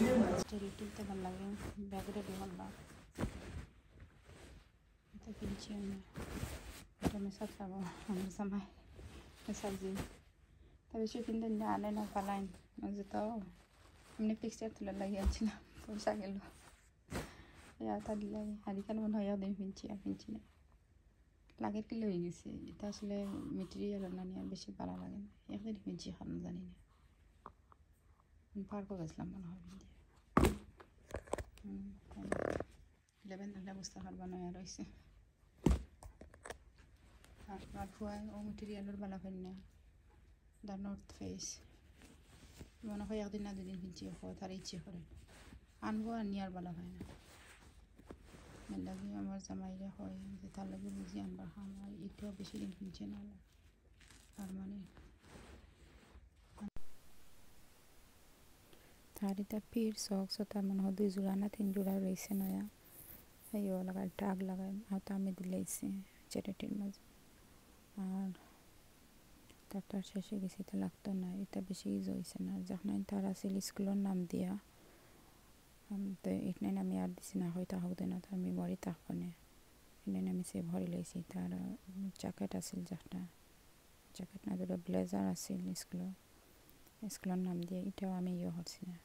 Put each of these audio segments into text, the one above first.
স্টেরিটিতে ভালো লাগে bag ready করলাম এটা কিনছি আমি এটা মেসাব চাবো আমার জামাই মেসাবজি তবে সে কিনতে না আনে না পালাইন যে তো এমনি পিকচার তুলে লাগিয়েছিলাম পয়সা গেল তা দিলাই হারিকান মনে হয় দিন কিনছি আর কিনছি না লাগের কিলো হয়ে গেছে এটা আসলে মেটেরিয়াল না নিয়ে বেশি ভালো লাগে না একদিন কিনছি খানো জানি না পার্কও গেছিলাম মনে হয় লেবেন ব্যবস্থা করবা নয়া রয়েছে আর ফুয়াই ও মেটেরিয়ালের বালা পাই না দ্য নর্থ ফেস মনে হয় একদিন না দুদিন কিনছি তার ইচ্ছে করে আনবো আর নিয়ার বালা হয় না লাগে আমার জামাইরা হয় যে তার লাগে বুঝি আনবা খাম আর এটাও বেশি দিন কিনছে না তার মানে তার এটা পির সক্স তার মনে হয় 2 জোড়া না 3 জোড়া রয়েছে নয়া এই লাগাই টাগ লাগাই আর তা আমি দিলাইছি চ্যারিটির মাঝে আর তার শেষে গেছি তো লাগতো না এটা বেশি ইউজ হয়েছে না যখন তার আসিল স্কুলের নাম দিয়া তো এখানে আমি আর দিছি না হয়তো হোক না তার মেমোরি থাকবো না এখানে আমি সে ভরি লাইছি তার জ্যাকেট আসিল যেটা জ্যাকেট না দুটো ব্লেজার আসিল স্কুলের নাম দিয়ে এটাও আমি ইয়ে করছি না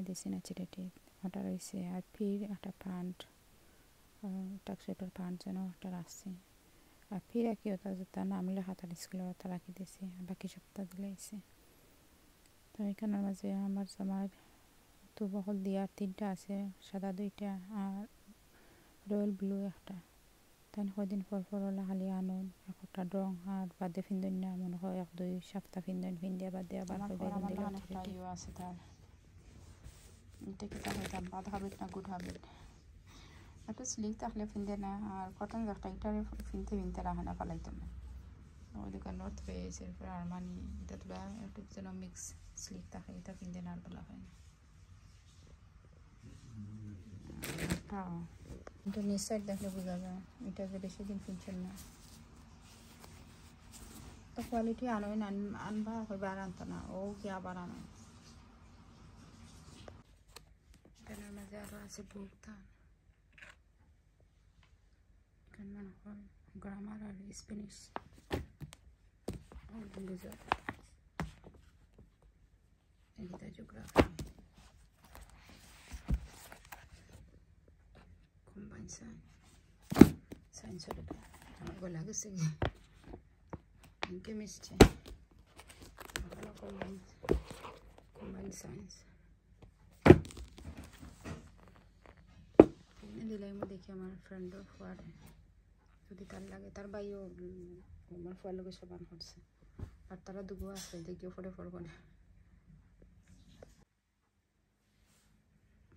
দিছি না চ্যারিটি ওটা রয়েছে আর ফির একটা প্যান্ট টাকশোটার প্যান্ট যেন ওটা আসছে আর ফির একই ওটা তার নাম লেখা তার স্কুলে ওটা রাখি দিয়েছি বাকি সপ্তাহ দিলাইছে তো এখানের মাঝে আমার জামার তো বহল দিয়া 3টা আছে সাদা 2টা আর রয়্যাল ব্লু একটা তাই কদিন পর হলে খালি আনুন একটা রং আর বাদে ফিন্দন না মনে হয় 1-2 সপ্তাহ ফিন্দিয়া বাদে আবার বেগুন দিলাম আছে তার এটা কিতা হইতাম বাদ হাবিট না গুড হাবিট একটা স্লিক থাকলে ফিন্দে না আর কটন একটা এটারে ফিনতে রাখে না পালাইতাম না ওই দোকান নর্থ ফেস এরপর আরমানি এটা তোলা একটু যেন মিক্স স্লিক থাকে এটা ফিন্দে না আর বলা হয় না হ্যাঁ কিন্তু নিচ সাইড দেখলে বোঝা যায় এটা যে বেশি দিন কিনছেন না তো কোয়ালিটি আনোই না আনবা হইবে আর আনতো না ও কি আবার আনো এটার মাঝে আরও আছে বুক ধান মনে হয় গ্রামার আর স্প্যানিশ জিওগ্রাফি কম্বাইন সায়েন্স বলা গেছে কেমিস্ট্রি কম্বাইন সায়েন্স দিলাই মই দেখি আমার ফ্রেন্ডর ফুয়ারে যদি তার লাগে তার বাইও আমার ফুয়ার লোকের সমান করছে আর তারা দুগো আছে দেখিও ফটো পড়বো না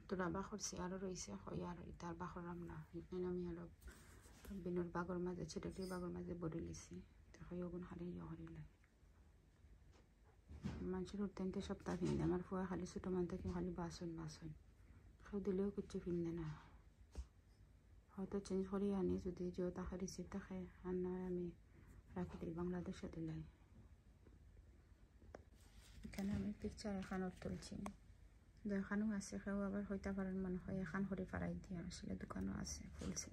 তো রাবা করছি আরও রয়েছে হয় আর তার বাখরাম না এখানে আমি আরো বিনুর বাগর মাঝে ছেলেটির বাগর মাঝে বড়ি লিছি তো হয় ওগুন খালি ইয়ে করিলে মানুষের উঠতে সপ্তাহ ফিনদে আমার ফুয়া খালি ছোটো মান থেকে খালি বাসন কেউ দিলেও কিচ্ছু ফিনদে না হয়তো চেঞ্জ করি আনি যদি যে টাকা রিসিভ থাকে আর নয় আমি রাখি দিই বাংলাদেশে দিলাই এখানে আমি পিকচার এখানে তুলছি এখানেও আছে কেউ আবার হইতে পারেন মনে হয় এখান করে পাড়াই দিয়ে আসলে দোকানও আছে ফুলছে